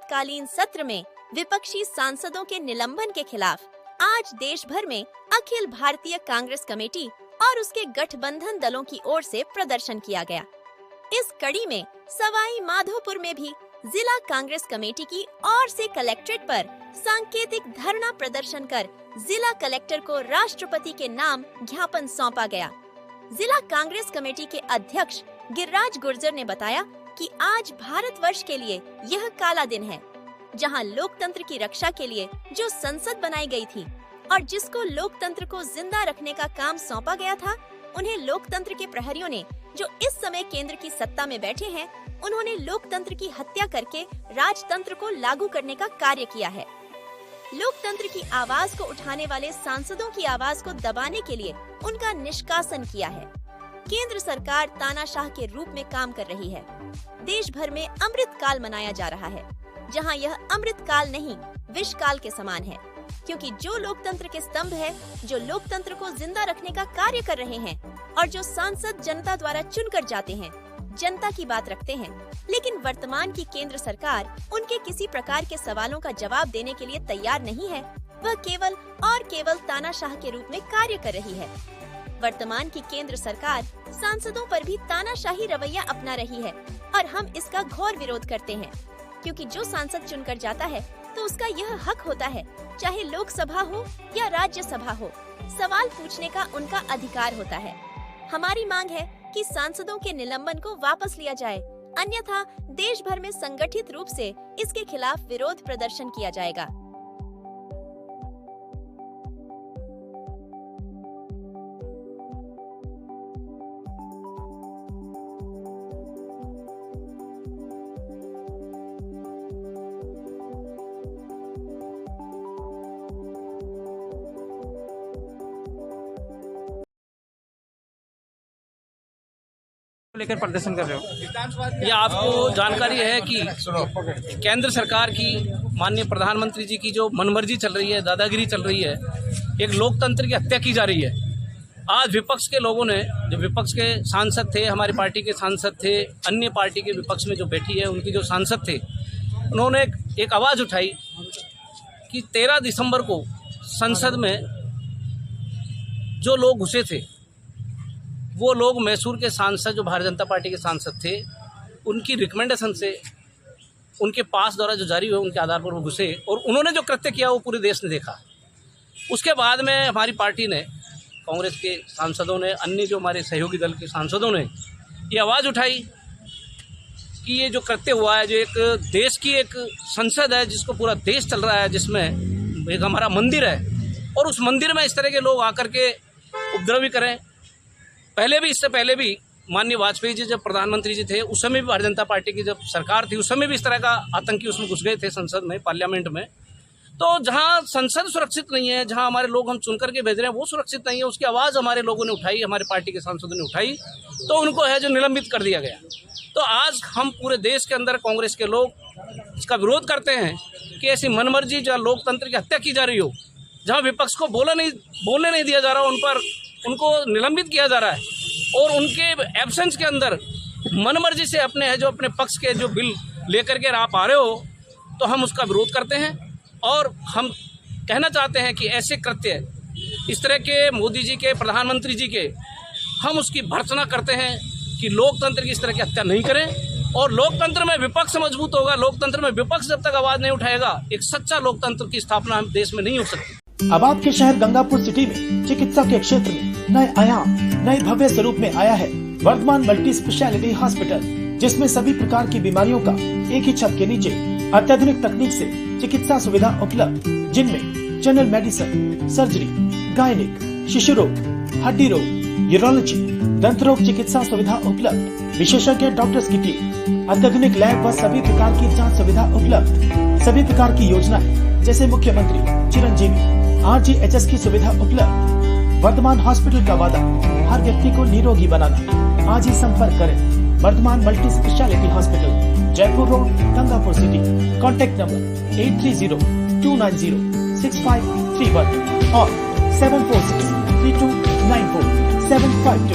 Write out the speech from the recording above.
शीतकालीन सत्र में विपक्षी सांसदों के निलंबन के खिलाफ आज देश भर में अखिल भारतीय कांग्रेस कमेटी और उसके गठबंधन दलों की ओर से प्रदर्शन किया गया। इस कड़ी में सवाई माधोपुर में भी जिला कांग्रेस कमेटी की ओर से कलेक्ट्रेट पर सांकेतिक धरना प्रदर्शन कर जिला कलेक्टर को राष्ट्रपति के नाम ज्ञापन सौंपा गया। जिला कांग्रेस कमेटी के अध्यक्ष गिरिराज गुर्जर ने बताया कि आज भारतवर्ष के लिए यह काला दिन है, जहां लोकतंत्र की रक्षा के लिए जो संसद बनाई गई थी और जिसको लोकतंत्र को जिंदा रखने का काम सौंपा गया था, उन्हें लोकतंत्र के प्रहरियों ने जो इस समय केंद्र की सत्ता में बैठे हैं, उन्होंने लोकतंत्र की हत्या करके राजतंत्र को लागू करने का कार्य किया है। लोकतंत्र की आवाज को उठाने वाले सांसदों की आवाज को दबाने के लिए उनका निष्कासन किया है। केंद्र सरकार तानाशाह के रूप में काम कर रही है। देश भर में अमृत काल मनाया जा रहा है, जहां यह अमृत काल नहीं विष काल के समान है, क्योंकि जो लोकतंत्र के स्तंभ है, जो लोकतंत्र को जिंदा रखने का कार्य कर रहे हैं और जो सांसद जनता द्वारा चुनकर जाते हैं, जनता की बात रखते हैं, लेकिन वर्तमान की केंद्र सरकार उनके किसी प्रकार के सवालों का जवाब देने के लिए तैयार नहीं है। वह केवल और केवल तानाशाह के रूप में कार्य कर रही है। वर्तमान की केंद्र सरकार सांसदों पर भी तानाशाही रवैया अपना रही है और हम इसका घोर विरोध करते हैं, क्योंकि जो सांसद चुनकर जाता है तो उसका यह हक होता है, चाहे लोकसभा हो या राज्यसभा हो, सवाल पूछने का उनका अधिकार होता है। हमारी मांग है कि सांसदों के निलंबन को वापस लिया जाए, अन्यथा देश भर में संगठित रूप से इसके खिलाफ विरोध प्रदर्शन किया जाएगा। लेकर प्रदर्शन कर रहे हो? ये आपको जानकारी है कि केंद्र सरकार की माननीय प्रधानमंत्री जी की जो मनमर्जी चल रही है, दादागिरी चल रही है, एक लोकतंत्र की हत्या की जा रही है। आज विपक्ष के लोगों ने, जो विपक्ष के सांसद थे, हमारी पार्टी के सांसद थे, अन्य पार्टी के विपक्ष में जो बैठी है उनकी जो सांसद थे, उन्होंने एक आवाज़ उठाई कि 13 दिसंबर को संसद में जो लोग घुसे थे, वो लोग मैसूर के सांसद, जो भारतीय जनता पार्टी के सांसद थे, उनकी रिकमेंडेशन से, उनके पास द्वारा जो जारी हुए उनके आधार पर वो घुसे और उन्होंने जो कृत्य किया वो पूरे देश ने देखा। उसके बाद में हमारी पार्टी ने, कांग्रेस के सांसदों ने, अन्य जो हमारे सहयोगी दल के सांसदों ने ये आवाज़ उठाई कि ये जो कृत्य हुआ है, जो एक देश की एक संसद है जिसको पूरा देश चल रहा है, जिसमें एक हमारा मंदिर है, और उस मंदिर में इस तरह के लोग आकर के उपद्रवी करें। इससे पहले भी माननीय वाजपेयी जी जब प्रधानमंत्री जी थे, उस समय भी भारतीय जनता पार्टी की जब सरकार थी, उस समय भी इस तरह का आतंकी उसमें घुस गए थे संसद में, पार्लियामेंट में। तो जहां संसद सुरक्षित नहीं है, जहां हमारे लोग हम चुन करके भेज रहे हैं वो सुरक्षित नहीं है, उसकी आवाज़ हमारे लोगों ने उठाई, हमारे पार्टी के सांसदों ने उठाई, तो उनको है जो निलंबित कर दिया गया। तो आज हम पूरे देश के अंदर कांग्रेस के लोग इसका विरोध करते हैं कि ऐसी मनमर्जी, जहाँ लोकतंत्र की हत्या की जा रही हो, जहाँ विपक्ष को बोलने नहीं दिया जा रहा, उन पर उनको निलंबित किया जा रहा है, और उनके एब्सेंस के अंदर मनमर्जी से अपने पक्ष के जो बिल लेकर के आप आ रहे हो, तो हम उसका विरोध करते हैं। और हम कहना चाहते हैं कि ऐसे कृत्य, इस तरह के मोदी जी के, प्रधानमंत्री जी के, हम उसकी भर्त्सना करते हैं कि लोकतंत्र की इस तरह की हत्या नहीं करें। और लोकतंत्र में विपक्ष मजबूत होगा, लोकतंत्र में विपक्ष जब तक आवाज़ नहीं उठाएगा, एक सच्चा लोकतंत्र की स्थापना हम देश में नहीं हो सकती। अब आपके शहर गंगापुर सिटी में चिकित्सा के क्षेत्र में नए आयाम, नए भव्य स्वरूप में आया है वर्धमान मल्टी स्पेशलिटी हॉस्पिटल, जिसमें सभी प्रकार की बीमारियों का एक ही छत के नीचे अत्याधुनिक तकनीक से चिकित्सा सुविधा उपलब्ध, जिनमें जनरल मेडिसिन, सर्जरी, गायनिक, शिशु रोग, हड्डी रोग, यूरोलॉजी, दंत रोग चिकित्सा सुविधा उपलब्ध, विशेषज्ञ डॉक्टर्स की टीम, अत्याधुनिक लैब व सभी प्रकार की जाँच सुविधा उपलब्ध, सभी प्रकार की योजनाएं जैसे मुख्यमंत्री चिरंजीवी RGHS की सुविधा उपलब्ध। वर्धमान हॉस्पिटल का वादा हर व्यक्ति को निरोगी बनाना। आज ही संपर्क करें Vardhman multi speciality hospital, Jaipur road, Gangapur city. Contact number 8302906531 और 7463294 752।